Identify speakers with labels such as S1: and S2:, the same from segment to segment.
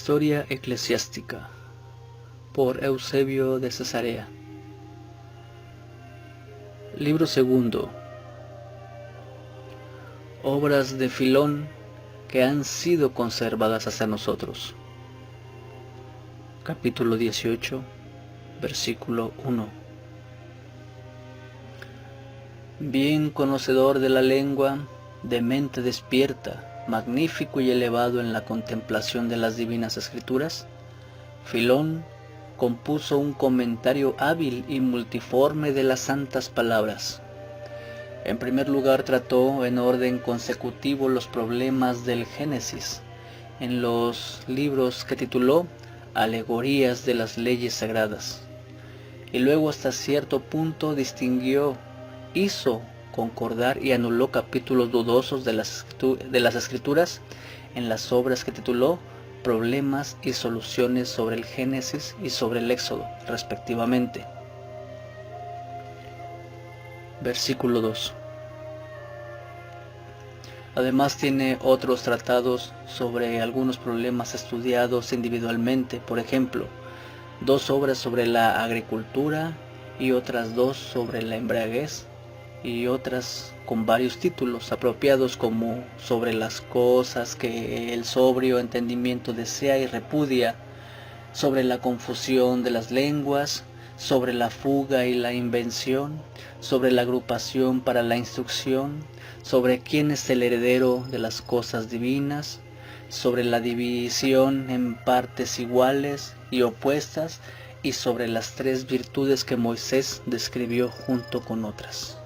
S1: Historia eclesiástica por Eusebio de Cesarea. Libro segundo. Obras de Filón que han sido conservadas hasta nosotros. Capítulo 18, versículo 1. Bien conocedor de la lengua, de mente despierta, magnífico y elevado en la contemplación de las divinas escrituras, Filón compuso un comentario hábil y multiforme de las santas palabras. En primer lugar, trató en orden consecutivo los problemas del Génesis, en los libros que tituló Alegorías de las leyes sagradas, y luego hasta cierto punto hizo concordar y anuló capítulos dudosos de las escrituras en las obras que tituló Problemas y soluciones sobre el Génesis y sobre el Éxodo, respectivamente. Versículo 2. Además tiene otros tratados sobre algunos problemas estudiados individualmente, por ejemplo, 2 obras sobre la agricultura y otras 2 sobre la embriaguez, y otras con varios títulos apropiados como sobre las cosas que el sobrio entendimiento desea y repudia, sobre la confusión de las lenguas, sobre la fuga y la invención, sobre la agrupación para la instrucción, sobre quién es el heredero de las cosas divinas, sobre la división en partes iguales y opuestas, y sobre las 3 virtudes que Moisés describió junto con otras.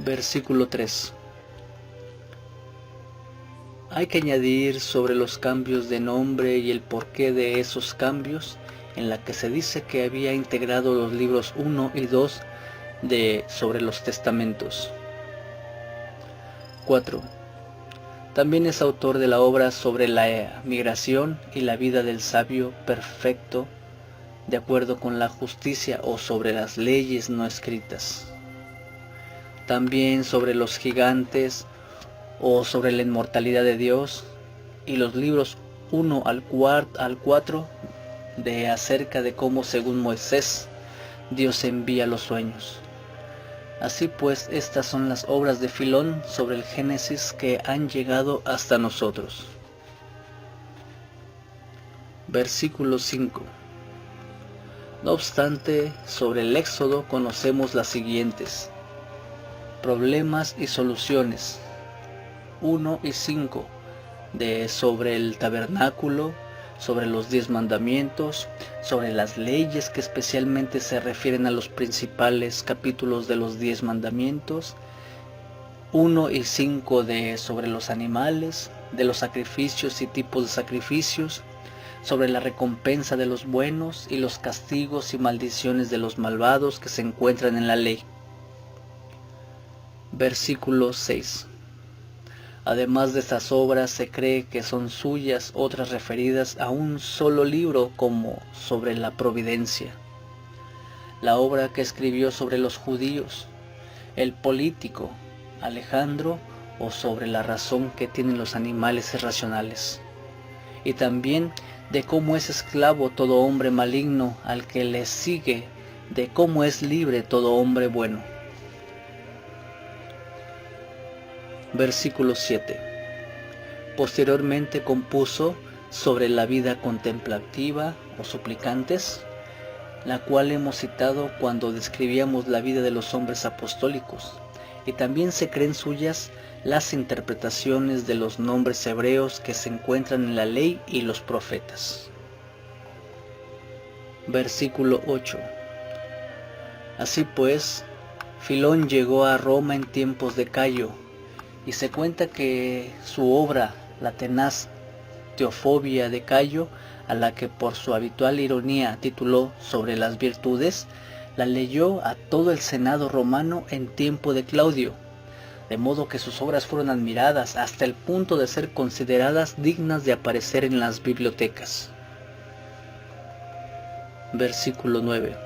S1: Versículo 3. Hay que añadir sobre los cambios de nombre y el porqué de esos cambios, en la que se dice que había integrado los libros 1 y 2 sobre los testamentos. 4. También es autor de la obra sobre la migración y la vida del sabio perfecto, de acuerdo con la justicia, o sobre las leyes no escritas. También sobre los gigantes o sobre la inmortalidad de Dios, y los libros 1 al 4 de acerca de cómo, según Moisés, Dios envía los sueños. Así pues, estas son las obras de Filón sobre el Génesis que han llegado hasta nosotros. Versículo 5. No obstante, sobre el Éxodo conocemos las siguientes: Problemas y soluciones 1 y 5, sobre el tabernáculo, sobre los 10 mandamientos, sobre las leyes que especialmente se refieren a los principales capítulos de los 10 mandamientos, 1 y 5 sobre los animales, de los sacrificios y tipos de sacrificios, sobre la recompensa de los buenos y los castigos y maldiciones de los malvados que se encuentran en la ley. Versículo 6. Además de estas obras, se cree que son suyas otras referidas a un solo libro, como sobre la providencia, la obra que escribió sobre los judíos, el político, Alejandro, o sobre la razón que tienen los animales irracionales, y también de cómo es esclavo todo hombre maligno al que le sigue, de cómo es libre todo hombre bueno. Versículo 7. Posteriormente compuso sobre la vida contemplativa o suplicantes, la cual hemos citado cuando describíamos la vida de los hombres apostólicos, y también se creen suyas las interpretaciones de los nombres hebreos que se encuentran en la ley y los profetas. Versículo 8. Así pues, Filón llegó a Roma en tiempos de Cayo, y se cuenta que su obra, la tenaz Teofobia de Cayo, a la que por su habitual ironía tituló Sobre las virtudes, la leyó a todo el Senado romano en tiempo de Claudio, de modo que sus obras fueron admiradas hasta el punto de ser consideradas dignas de aparecer en las bibliotecas. Versículo 9.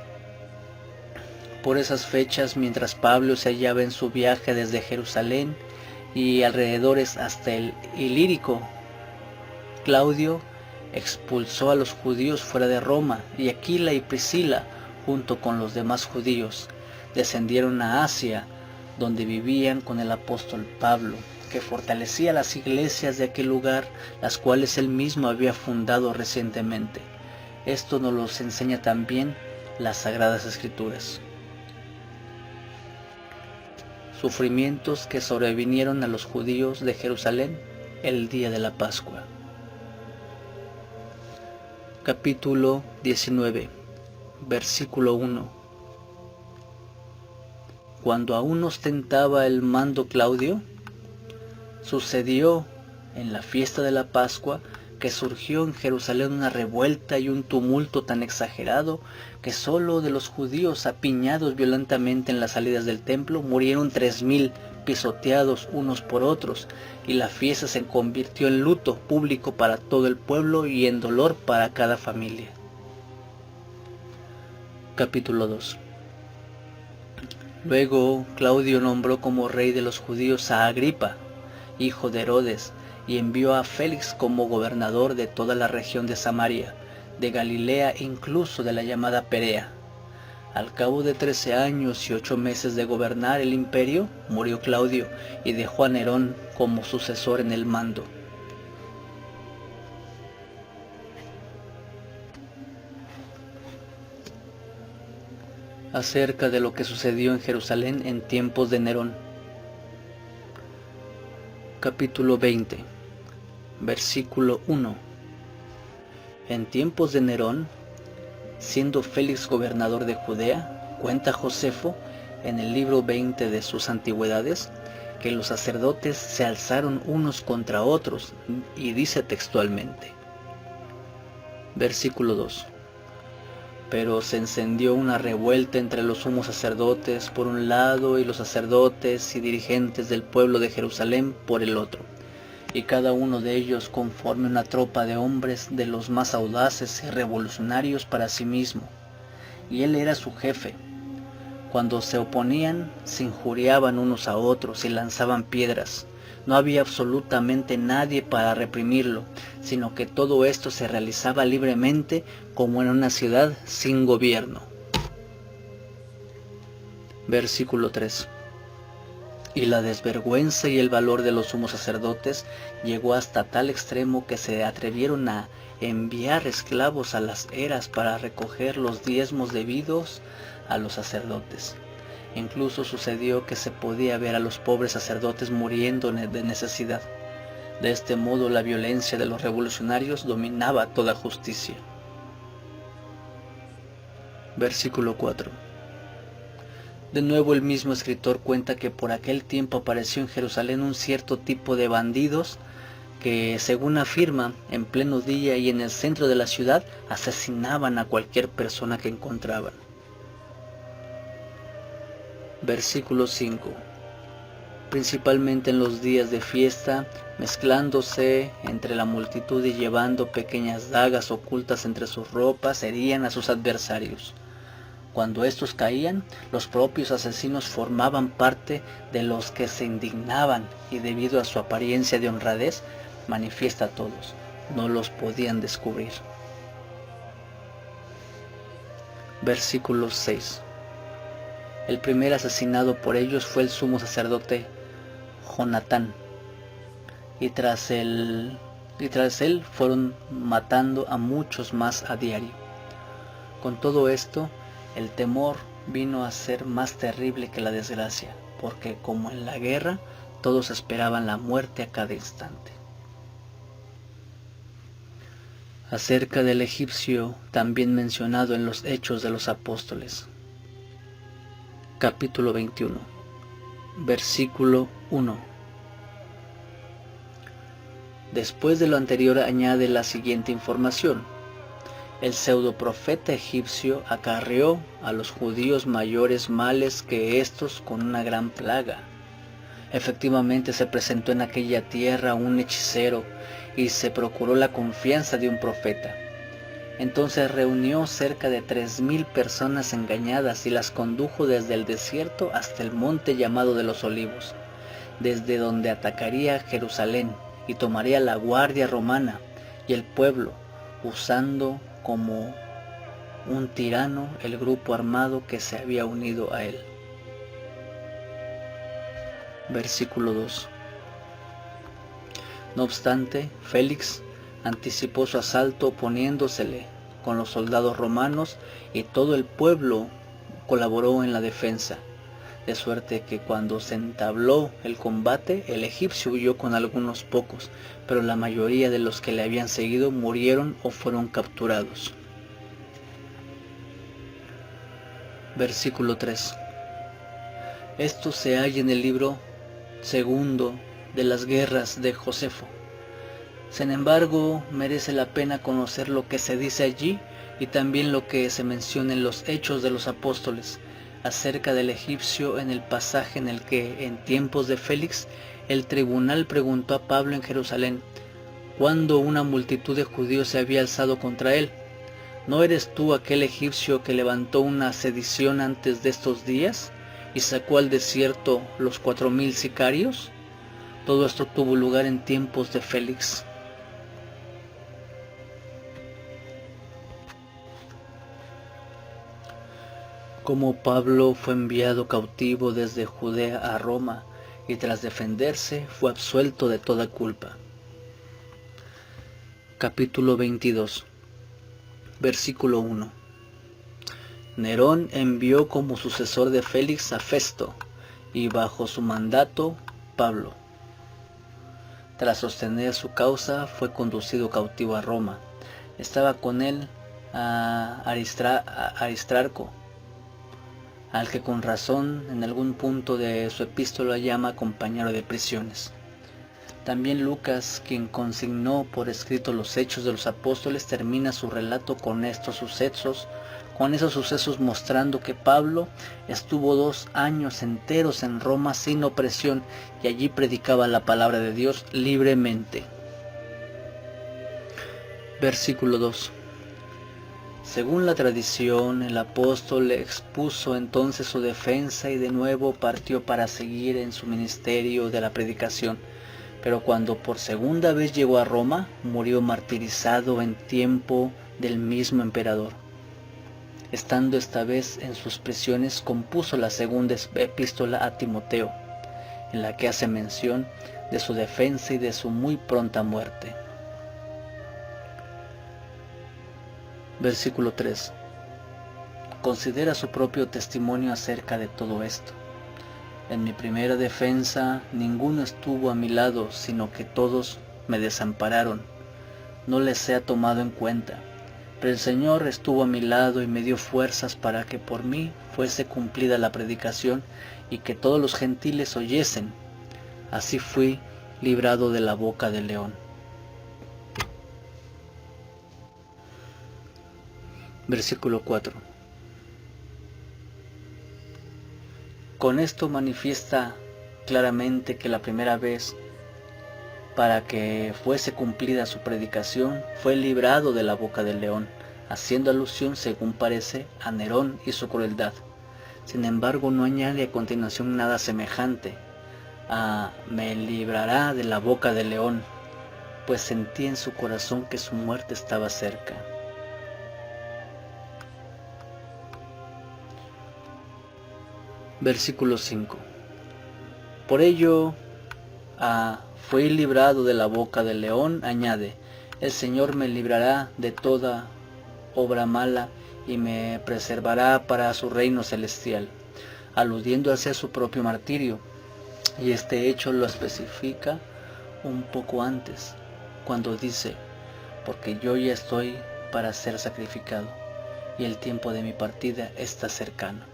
S1: Por esas fechas, mientras Pablo se hallaba en su viaje desde Jerusalén, y alrededores hasta el Ilírico. Claudio expulsó a los judíos fuera de Roma, y Aquila y Priscila, junto con los demás judíos, descendieron a Asia, donde vivían con el apóstol Pablo, que fortalecía las iglesias de aquel lugar, las cuales él mismo había fundado recientemente. Esto nos lo enseña también las Sagradas Escrituras. Sufrimientos que sobrevinieron a los judíos de Jerusalén el día de la Pascua. Capítulo 19, versículo 1. Cuando aún ostentaba el mando Claudio, sucedió en la fiesta de la Pascua que surgió en Jerusalén una revuelta y un tumulto tan exagerado que solo de los judíos apiñados violentamente en las salidas del templo murieron 3000, pisoteados unos por otros, y la fiesta se convirtió en luto público para todo el pueblo y en dolor para cada familia. Capítulo 2. Luego Claudio nombró como rey de los judíos a Agripa, hijo de Herodes, y envió a Félix como gobernador de toda la región de Samaria, de Galilea e incluso de la llamada Perea. Al cabo de 13 años y 8 meses de gobernar el imperio, murió Claudio y dejó a Nerón como sucesor en el mando. Acerca de lo que sucedió en Jerusalén en tiempos de Nerón. Capítulo 20, versículo 1. En tiempos de Nerón, siendo Félix gobernador de Judea, cuenta Josefo en el libro 20 de sus antigüedades, que los sacerdotes se alzaron unos contra otros, y dice textualmente. Versículo 2. Pero se encendió una revuelta entre los sumos sacerdotes por un lado y los sacerdotes y dirigentes del pueblo de Jerusalén por el otro, y cada uno de ellos conforme una tropa de hombres de los más audaces y revolucionarios para sí mismo, y él era su jefe. Cuando se oponían, se injuriaban unos a otros y lanzaban piedras. No había absolutamente nadie para reprimirlo, sino que todo esto se realizaba libremente como en una ciudad sin gobierno. Versículo 3. Y la desvergüenza y el valor de los sumos sacerdotes llegó hasta tal extremo que se atrevieron a enviar esclavos a las eras para recoger los diezmos debidos a los sacerdotes. Incluso sucedió que se podía ver a los pobres sacerdotes muriendo de necesidad. De este modo la violencia de los revolucionarios dominaba toda justicia. Versículo 4. De nuevo el mismo escritor cuenta que por aquel tiempo apareció en Jerusalén un cierto tipo de bandidos que, según afirma, en pleno día y en el centro de la ciudad asesinaban a cualquier persona que encontraban. Versículo 5. Principalmente en los días de fiesta, mezclándose entre la multitud y llevando pequeñas dagas ocultas entre sus ropas, herían a sus adversarios. Cuando estos caían, los propios asesinos formaban parte de los que se indignaban y, debido a su apariencia de honradez manifiesta a todos, no los podían descubrir. Versículo 6. El primer asesinado por ellos fue el sumo sacerdote Jonatán, y tras él fueron matando a muchos más a diario. Con todo esto, el temor vino a ser más terrible que la desgracia, porque como en la guerra, todos esperaban la muerte a cada instante. Acerca del egipcio también mencionado en los Hechos de los Apóstoles. Capítulo 21, versículo 1. Después de lo anterior añade la siguiente información. El pseudoprofeta egipcio acarreó a los judíos mayores males que estos con una gran plaga. Efectivamente se presentó en aquella tierra un hechicero y se procuró la confianza de un profeta. Entonces reunió cerca de 3000 personas engañadas y las condujo desde el desierto hasta el monte llamado de los Olivos. desde donde atacaría Jerusalén y tomaría la guardia romana y el pueblo, usando como un tirano el grupo armado que se había unido a él. Versículo 2. No obstante, Félix anticipó su asalto oponiéndosele con los soldados romanos, y todo el pueblo colaboró en la defensa, de suerte que cuando se entabló el combate, el egipcio huyó con algunos pocos, pero la mayoría de los que le habían seguido murieron o fueron capturados. Versículo 3. Esto se halla en el libro segundo de las guerras de Josefo. Sin embargo, merece la pena conocer lo que se dice allí y también lo que se menciona en los Hechos de los Apóstoles acerca del egipcio, en el pasaje en el que, en tiempos de Félix, el tribunal preguntó a Pablo en Jerusalén, cuando una multitud de judíos se había alzado contra él: ¿no eres tú aquel egipcio que levantó una sedición antes de estos días y sacó al desierto los 4000 sicarios? Todo esto tuvo lugar en tiempos de Félix. Como Pablo fue enviado cautivo desde Judea a Roma y tras defenderse fue absuelto de toda culpa. Capítulo 22, versículo 1. Nerón envió como sucesor de Félix a Festo, y bajo su mandato, Pablo. Tras sostener su causa, fue conducido cautivo a Roma. Estaba con él Aristarco, al que con razón en algún punto de su epístola llama compañero de prisiones. También Lucas, quien consignó por escrito los Hechos de los Apóstoles, termina su relato con esos sucesos mostrando que Pablo estuvo 2 años enteros en Roma sin opresión y allí predicaba la palabra de Dios libremente. Versículo 2. Según la tradición, el apóstol expuso entonces su defensa y de nuevo partió para seguir en su ministerio de la predicación. Pero cuando por segunda vez llegó a Roma, murió martirizado en tiempo del mismo emperador. Estando esta vez en sus prisiones, compuso la segunda epístola a Timoteo, en la que hace mención de su defensa y de su muy pronta muerte. Versículo 3. Considera su propio testimonio acerca de todo esto. En mi primera defensa ninguno estuvo a mi lado, sino que todos me desampararon. No les he tomado en cuenta, pero el Señor estuvo a mi lado y me dio fuerzas para que por mí fuese cumplida la predicación y que todos los gentiles oyesen. Así fui librado de la boca del león. Versículo 4. Con esto manifiesta claramente que la primera vez para que fuese cumplida su predicación fue librado de la boca del león, haciendo alusión, según parece, a Nerón y su crueldad. Sin embargo, no añade a continuación nada semejante a me librará de la boca del león, pues sentía en su corazón que su muerte estaba cerca. Versículo 5. Por ello, fui librado de la boca del león, añade, el Señor me librará de toda obra mala y me preservará para su reino celestial, aludiendo hacia su propio martirio, y este hecho lo especifica un poco antes, cuando dice, porque yo ya estoy para ser sacrificado, y el tiempo de mi partida está cercano.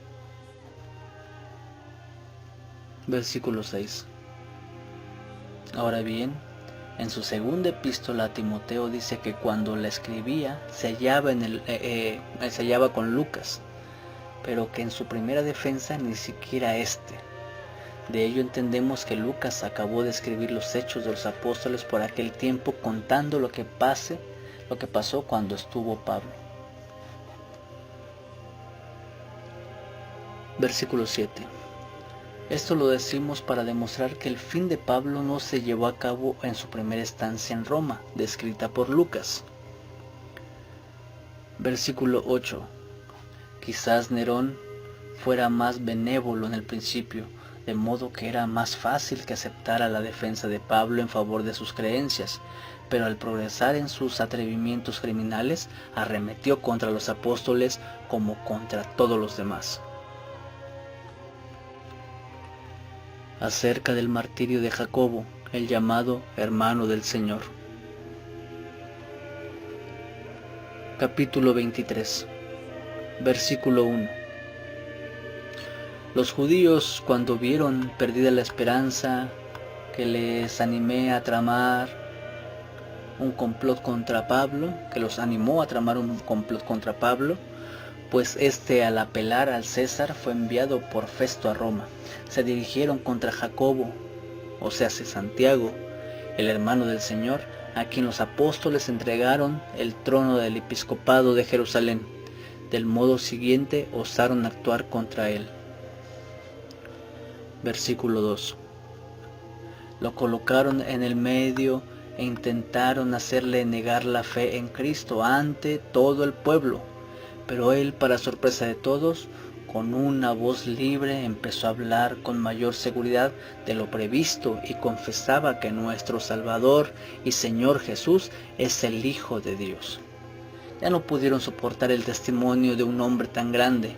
S1: Versículo 6. Ahora bien, en su segunda epístola a Timoteo dice que cuando la escribía se hallaba con Lucas, pero que en su primera defensa ni siquiera este. De ello entendemos que Lucas acabó de escribir los Hechos de los Apóstoles por aquel tiempo, contando lo que pasó cuando estuvo Pablo. Versículo 7. Esto lo decimos para demostrar que el fin de Pablo no se llevó a cabo en su primera estancia en Roma, descrita por Lucas. Versículo 8. Quizás Nerón fuera más benévolo en el principio, de modo que era más fácil que aceptara la defensa de Pablo en favor de sus creencias, pero al progresar en sus atrevimientos criminales, arremetió contra los apóstoles como contra todos los demás. Acerca del martirio de Jacobo, el llamado hermano del Señor. Capítulo 23, versículo 1. Los judíos, cuando vieron perdida la esperanza, que les animé a tramar un complot contra Pablo, que los animó a tramar un complot contra Pablo, pues este, al apelar al César, fue enviado por Festo a Roma. Se dirigieron contra Jacobo, o sea, Santiago, el hermano del Señor, a quien los apóstoles entregaron el trono del episcopado de Jerusalén. Del modo siguiente osaron actuar contra él. Versículo 2. Lo colocaron en el medio e intentaron hacerle negar la fe en Cristo ante todo el pueblo. Pero él, para sorpresa de todos, con una voz libre empezó a hablar con mayor seguridad de lo previsto y confesaba que nuestro Salvador y Señor Jesús es el Hijo de Dios. Ya no pudieron soportar el testimonio de un hombre tan grande,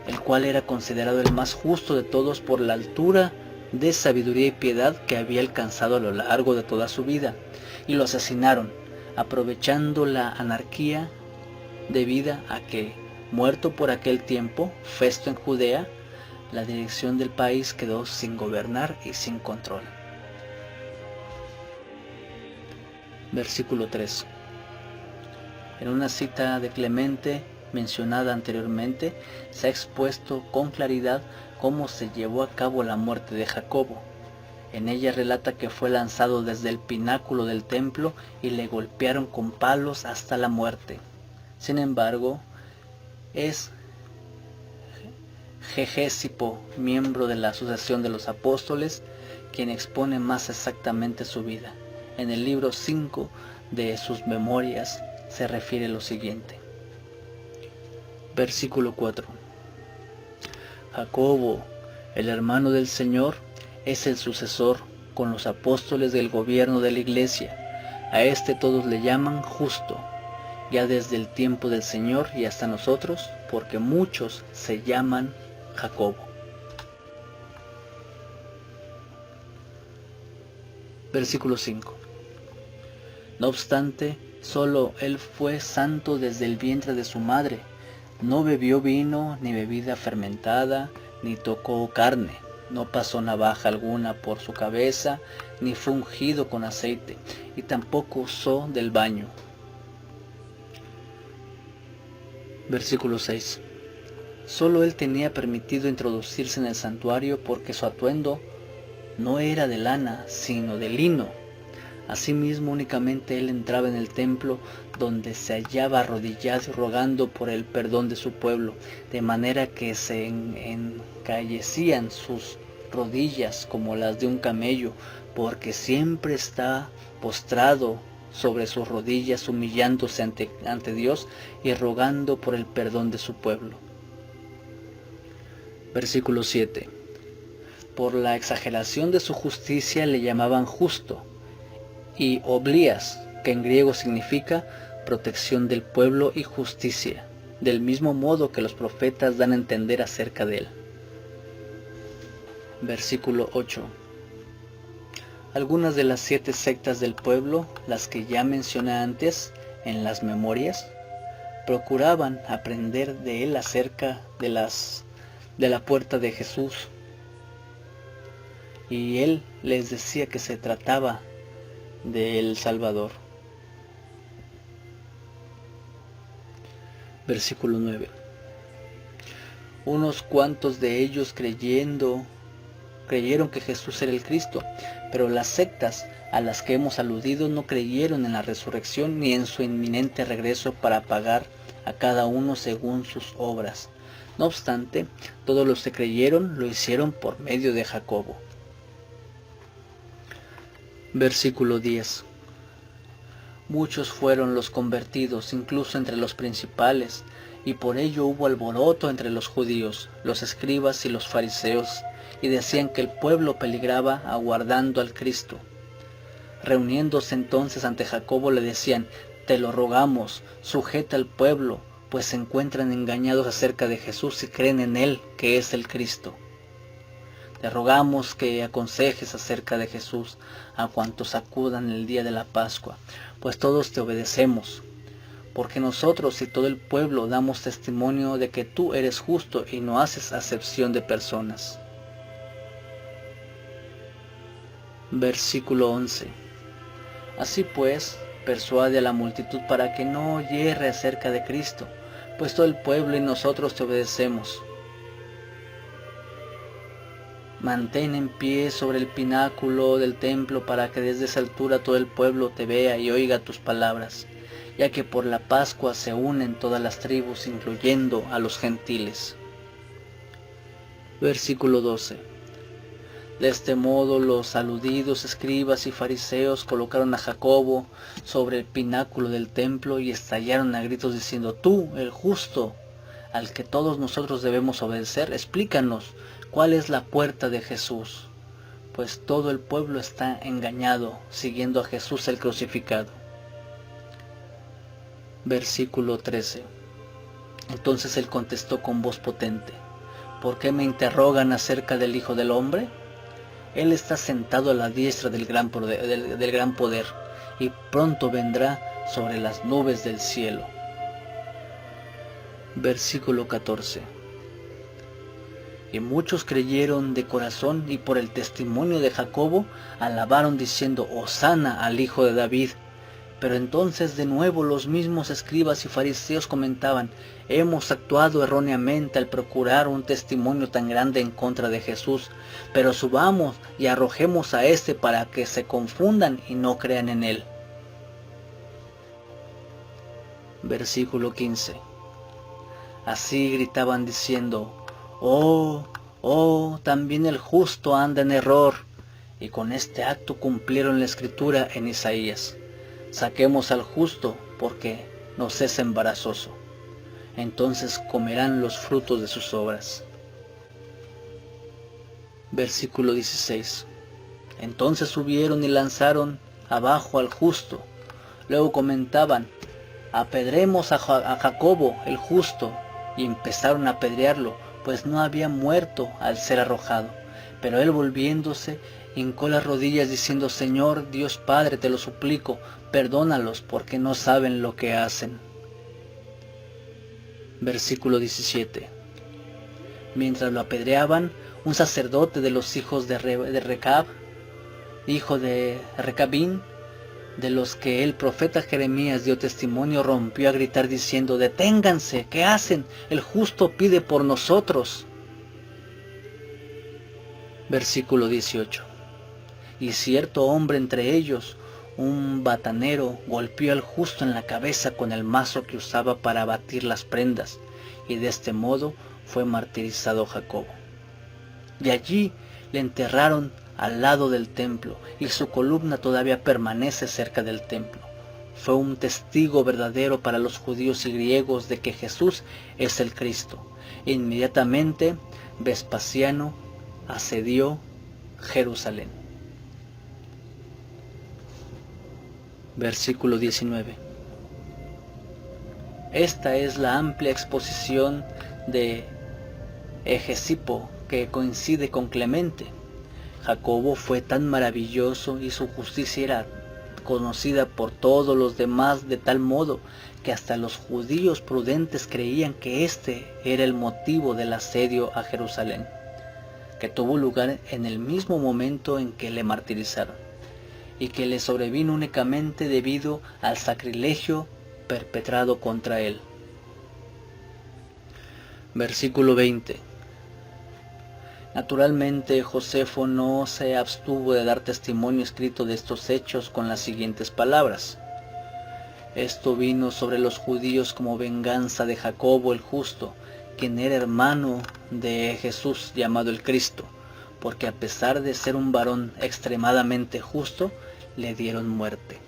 S1: el cual era considerado el más justo de todos por la altura de sabiduría y piedad que había alcanzado a lo largo de toda su vida, y lo asesinaron, aprovechando la anarquía debida a que, muerto por aquel tiempo Festo en Judea, la dirección del país quedó sin gobernar y sin control. Versículo 3. En una cita de Clemente mencionada anteriormente, se ha expuesto con claridad cómo se llevó a cabo la muerte de Jacobo. En ella relata que fue lanzado desde el pináculo del templo y le golpearon con palos hasta la muerte. Sin embargo, es Gegesipo, miembro de la Asociación de los Apóstoles, quien expone más exactamente su vida. En el libro 5 de sus memorias se refiere lo siguiente. Versículo 4. Jacobo, el hermano del Señor, es el sucesor con los apóstoles del gobierno de la iglesia. A este todos le llaman justo, ya desde el tiempo del Señor y hasta nosotros, porque muchos se llaman Jacobo. Versículo 5. No obstante, solo él fue santo desde el vientre de su madre. No bebió vino, ni bebida fermentada, ni tocó carne. No pasó navaja alguna por su cabeza, ni fue ungido con aceite, y tampoco usó del baño. Versículo 6. Solo él tenía permitido introducirse en el santuario porque su atuendo no era de lana, sino de lino. Asimismo, únicamente él entraba en el templo, donde se hallaba arrodillado y rogando por el perdón de su pueblo, de manera que se encallecían sus rodillas como las de un camello, porque siempre está postrado sobre sus rodillas, humillándose ante Dios y rogando por el perdón de su pueblo. Versículo 7. Por la exageración de su justicia le llamaban justo, y oblías, que en griego significa protección del pueblo y justicia, del mismo modo que los profetas dan a entender acerca de él. Versículo 8. Algunas de las 7 sectas del pueblo, las que ya mencioné antes en las memorias, procuraban aprender de él acerca de la puerta de Jesús, y él les decía que se trataba del Salvador. Versículo 9. Unos cuantos de ellos creyeron que Jesús era el Cristo, pero las sectas a las que hemos aludido no creyeron en la resurrección ni en su inminente regreso para pagar a cada uno según sus obras. No obstante, todos los que creyeron lo hicieron por medio de Jacobo. Versículo 10. Muchos fueron los convertidos, incluso entre los principales, y por ello hubo alboroto entre los judíos, los escribas y los fariseos, y decían que el pueblo peligraba aguardando al Cristo. Reuniéndose entonces ante Jacobo le decían: te lo rogamos, sujeta al pueblo, pues se encuentran engañados acerca de Jesús y creen en él que es el Cristo. Te rogamos que aconsejes acerca de Jesús a cuantos acudan el día de la Pascua, pues todos te obedecemos, porque nosotros y todo el pueblo damos testimonio de que tú eres justo y no haces acepción de personas. Versículo 11. Así pues, persuade a la multitud para que no yerre acerca de Cristo, pues todo el pueblo y nosotros te obedecemos. Mantén en pie sobre el pináculo del templo para que desde esa altura todo el pueblo te vea y oiga tus palabras, ya que por la Pascua se unen todas las tribus, incluyendo a los gentiles. Versículo 12. De este modo los aludidos escribas y fariseos colocaron a Jacobo sobre el pináculo del templo y estallaron a gritos diciendo: tú, el justo, al que todos nosotros debemos obedecer, explícanos cuál es la puerta de Jesús, pues todo el pueblo está engañado siguiendo a Jesús el crucificado. Versículo 13. Entonces él contestó con voz potente: ¿por qué me interrogan acerca del Hijo del Hombre? Él está sentado a la diestra del gran poder, y pronto vendrá sobre las nubes del cielo. Versículo 14. Y muchos creyeron de corazón y por el testimonio de Jacobo alabaron diciendo: Hosana al Hijo de David. Pero entonces de nuevo los mismos escribas y fariseos comentaban: hemos actuado erróneamente al procurar un testimonio tan grande en contra de Jesús, pero subamos y arrojemos a éste para que se confundan y no crean en él. Versículo 15. Así gritaban diciendo: también el justo anda en error. Y con este acto cumplieron la escritura en Isaías: saquemos al justo porque nos es embarazoso. Entonces comerán los frutos de sus obras. Versículo 16. Entonces subieron y lanzaron abajo al justo. Luego comentaban: apedremos a Jacobo el justo. Y empezaron a apedrearlo, pues no había muerto al ser arrojado. Pero él, volviéndose, hincó las rodillas diciendo: Señor Dios Padre, te lo suplico, perdónalos porque no saben lo que hacen. Versículo 17. Mientras lo apedreaban, un sacerdote de los hijos de Recab, hijo de Recabín, de los que el profeta Jeremías dio testimonio, rompió a gritar diciendo: deténganse, ¿qué hacen? El justo pide por nosotros. Versículo 18. Y cierto hombre entre ellos, un batanero, golpeó al justo en la cabeza con el mazo que usaba para batir las prendas, y de este modo fue martirizado Jacobo. Y allí le enterraron al lado del templo, y su columna todavía permanece cerca del templo. Fue un testigo verdadero para los judíos y griegos de que Jesús es el Cristo. Inmediatamente Vespasiano asedió Jerusalén. Versículo 19. Esta es la amplia exposición de Hegesipo que coincide con Clemente. Jacobo fue tan maravilloso y su justicia era conocida por todos los demás de tal modo que hasta los judíos prudentes creían que este era el motivo del asedio a Jerusalén, que tuvo lugar en el mismo momento en que le martirizaron, y que le sobrevino únicamente debido al sacrilegio perpetrado contra él. Versículo 20. Naturalmente, Josefo no se abstuvo de dar testimonio escrito de estos hechos con las siguientes palabras: esto vino sobre los judíos como venganza de Jacobo el justo, quien era hermano de Jesús llamado el Cristo, porque a pesar de ser un varón extremadamente justo, le dieron muerte.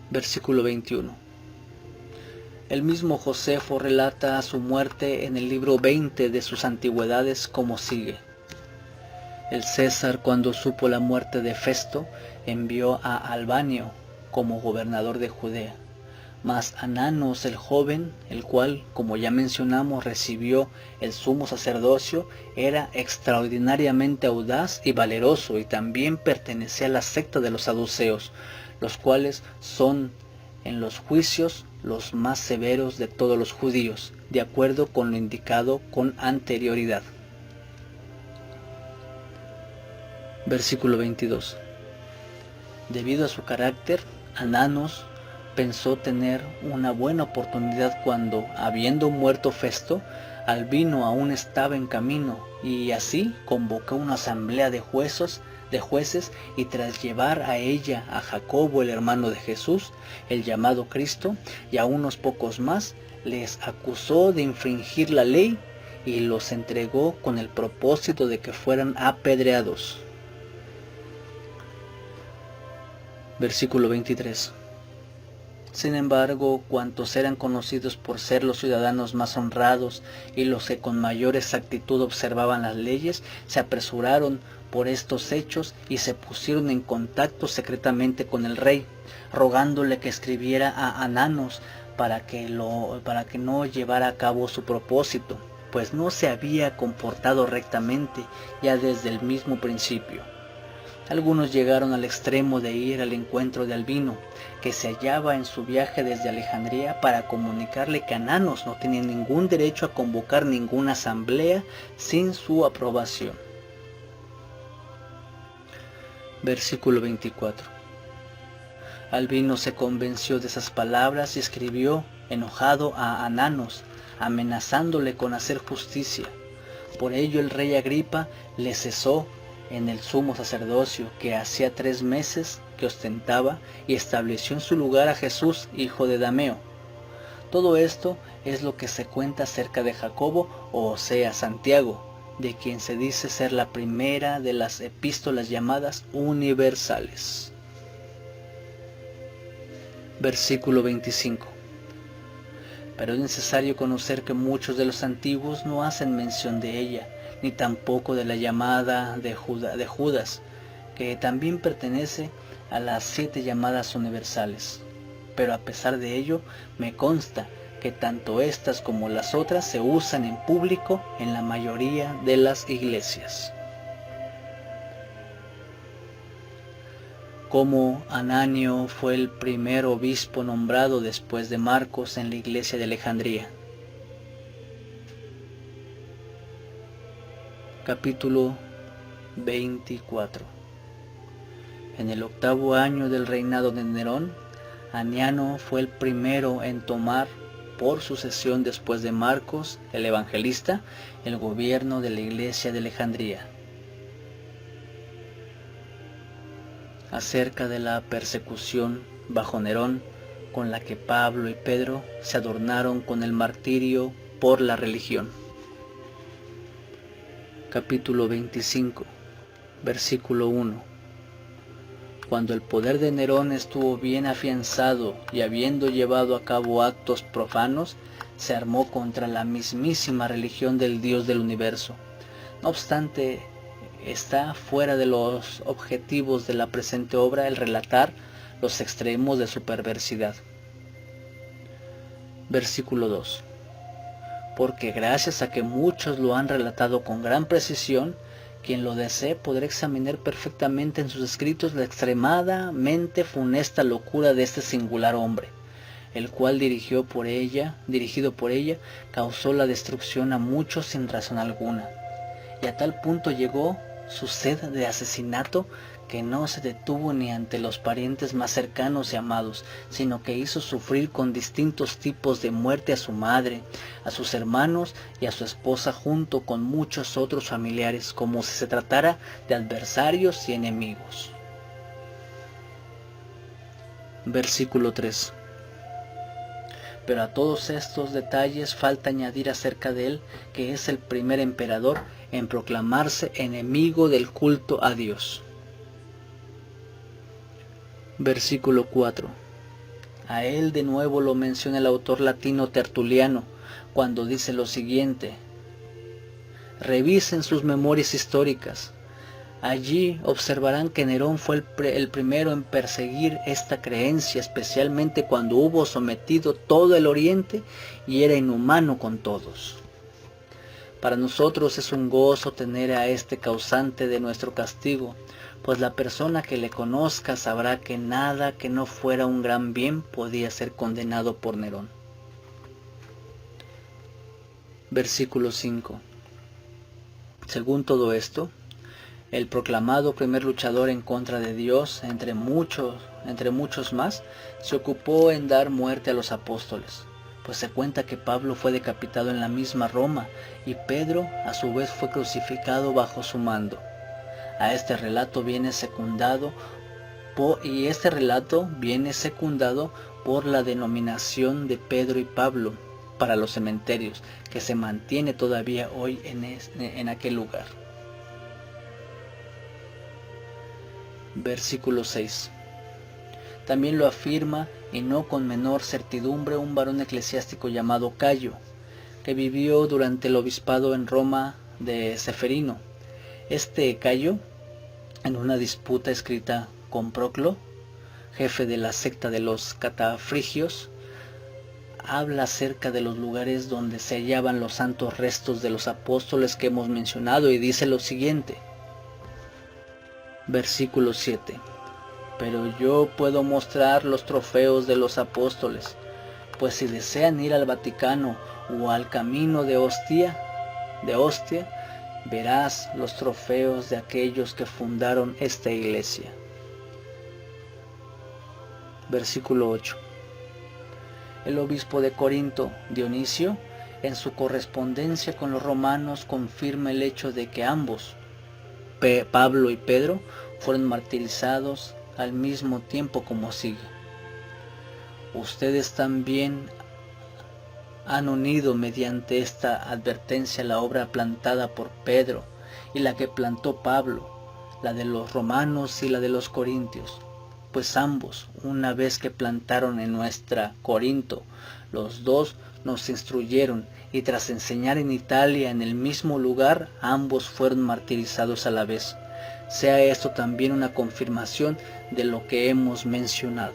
S1: Versículo 21. El mismo Josefo relata su muerte en el libro 20 de sus antigüedades como sigue. El César, cuando supo la muerte de Festo, envió a Albanio como gobernador de Judea. Mas Ananos el joven, el cual, como ya mencionamos, recibió el sumo sacerdocio, era extraordinariamente audaz y valeroso, y también pertenecía a la secta de los saduceos, los cuales son en los juicios los más severos de todos los judíos, de acuerdo con lo indicado con anterioridad. Versículo 22. Debido a su carácter, Ananos pensó tener una buena oportunidad cuando, habiendo muerto Festo, Albino aún estaba en camino, y así convocó una asamblea de jueces, y tras llevar a ella a Jacobo, el hermano de Jesús, el llamado Cristo, y a unos pocos más, les acusó de infringir la ley y los entregó con el propósito de que fueran apedreados. Versículo 23. Sin embargo, cuantos eran conocidos por ser los ciudadanos más honrados y los que con mayor exactitud observaban las leyes, se apresuraron por estos hechos y se pusieron en contacto secretamente con el rey, rogándole que escribiera a Ananos para que no llevara a cabo su propósito, pues no se había comportado rectamente ya desde el mismo principio. Algunos llegaron al extremo de ir al encuentro de Albino, que se hallaba en su viaje desde Alejandría, para comunicarle que Ananos no tenía ningún derecho a convocar ninguna asamblea sin su aprobación. Versículo 24. Albino se convenció de esas palabras y escribió, enojado, a Ananos, amenazándole con hacer justicia. Por ello el rey Agripa le cesó en el sumo sacerdocio que hacía 3 meses que ostentaba, y estableció en su lugar a Jesús, hijo de Dameo. Todo esto es lo que se cuenta acerca de Jacobo, o sea, Santiago, de quien se dice ser la primera de las epístolas llamadas universales. Versículo 25. Pero es necesario conocer que muchos de los antiguos no hacen mención de ella, ni tampoco de la llamada de Judas, que también pertenece a las 7 llamadas universales. Pero a pesar de ello, me consta que tanto estas como las otras se usan en público en la mayoría de las iglesias. Como Ananio fue el primer obispo nombrado después de Marcos en la iglesia de Alejandría. Capítulo 24. En el 8º año del reinado de Nerón, Aniano fue el primero en tomar por sucesión después de Marcos, el evangelista, el gobierno de la iglesia de Alejandría. Acerca de la persecución bajo Nerón, con la que Pablo y Pedro se adornaron con el martirio por la religión. Capítulo 25, versículo 1. Cuando el poder de Nerón estuvo bien afianzado y habiendo llevado a cabo actos profanos, se armó contra la mismísima religión del Dios del universo. No obstante, está fuera de los objetivos de la presente obra el relatar los extremos de su perversidad. Versículo 2. Porque gracias a que muchos lo han relatado con gran precisión, quien lo desee podrá examinar perfectamente en sus escritos la extremadamente funesta locura de este singular hombre, el cual dirigido por ella, causó la destrucción a muchos sin razón alguna, y a tal punto llegó su sed de asesinato que no se detuvo ni ante los parientes más cercanos y amados, sino que hizo sufrir con distintos tipos de muerte a su madre, a sus hermanos y a su esposa, junto con muchos otros familiares, como si se tratara de adversarios y enemigos. Versículo 3. Pero a todos estos detalles falta añadir acerca de él que es el primer emperador en proclamarse enemigo del culto a Dios. Versículo 4. A él de nuevo lo menciona el autor latino Tertuliano cuando dice lo siguiente: revisen sus memorias históricas. Allí observarán que Nerón fue el primero en perseguir esta creencia, especialmente cuando hubo sometido todo el Oriente y era inhumano con todos. Para nosotros es un gozo tener a este causante de nuestro castigo, pues la persona que le conozca sabrá que nada que no fuera un gran bien podía ser condenado por Nerón. Versículo 5. Según todo esto, el proclamado primer luchador en contra de Dios, entre muchos más, se ocupó en dar muerte a los apóstoles, pues se cuenta que Pablo fue decapitado en la misma Roma y Pedro a su vez fue crucificado bajo su mando. A este relato viene secundado por la denominación de Pedro y Pablo para los cementerios, que se mantiene todavía hoy en aquel lugar. Versículo 6. También lo afirma, y no con menor certidumbre, un varón eclesiástico llamado Cayo, que vivió durante el obispado en Roma de Ceferino. Este Cayo, en una disputa escrita con Proclo, jefe de la secta de los catafrigios, habla acerca de los lugares donde se hallaban los santos restos de los apóstoles que hemos mencionado y dice lo siguiente. Versículo 7. Pero yo puedo mostrar los trofeos de los apóstoles, pues si desean ir al Vaticano o al camino de Ostia, verás los trofeos de aquellos que fundaron esta iglesia. Versículo 8. El obispo de Corinto, Dionisio, en su correspondencia con los romanos confirma el hecho de que ambos, Pablo y Pedro, fueron martirizados al mismo tiempo, como sigue. Ustedes también han unido mediante esta advertencia la obra plantada por Pedro y la que plantó Pablo, la de los romanos y la de los corintios, pues ambos, una vez que plantaron en nuestra Corinto, los dos nos instruyeron y tras enseñar en Italia en el mismo lugar, ambos fueron martirizados a la vez. Sea esto también una confirmación de lo que hemos mencionado.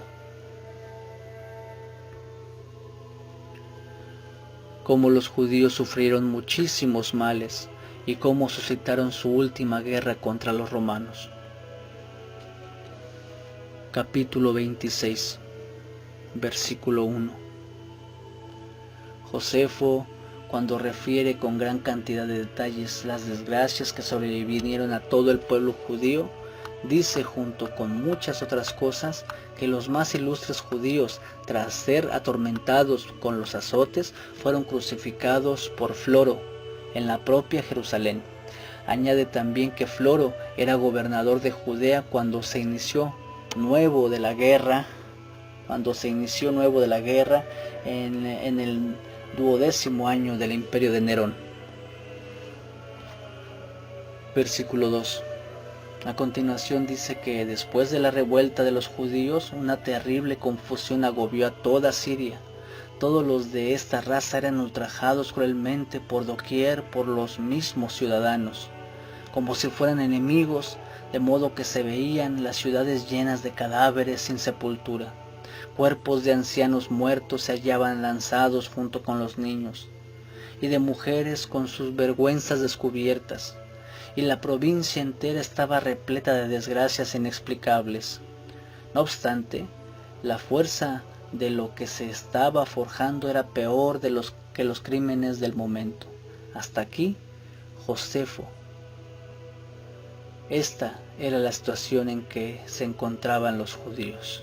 S1: Cómo los judíos sufrieron muchísimos males y cómo suscitaron su última guerra contra los romanos. Capítulo 26, versículo 1. Josefo, cuando refiere con gran cantidad de detalles las desgracias que sobrevinieron a todo el pueblo judío, dice junto con muchas otras cosas que los más ilustres judíos, tras ser atormentados con los azotes, fueron crucificados por Floro en la propia Jerusalén. Añade también que Floro era gobernador de Judea cuando se inició nuevo de la guerra en el 12º año del imperio de Nerón. Versículo 2. A continuación dice que después de la revuelta de los judíos, una terrible confusión agobió a toda Siria. Todos los de esta raza eran ultrajados cruelmente por doquier por los mismos ciudadanos, como si fueran enemigos, de modo que se veían las ciudades llenas de cadáveres sin sepultura. Cuerpos de ancianos muertos se hallaban lanzados junto con los niños, y de mujeres con sus vergüenzas descubiertas, y la provincia entera estaba repleta de desgracias inexplicables. No obstante, la fuerza de lo que se estaba forjando era peor que los crímenes del momento. Hasta aquí, Josefo. Esta era la situación en que se encontraban los judíos.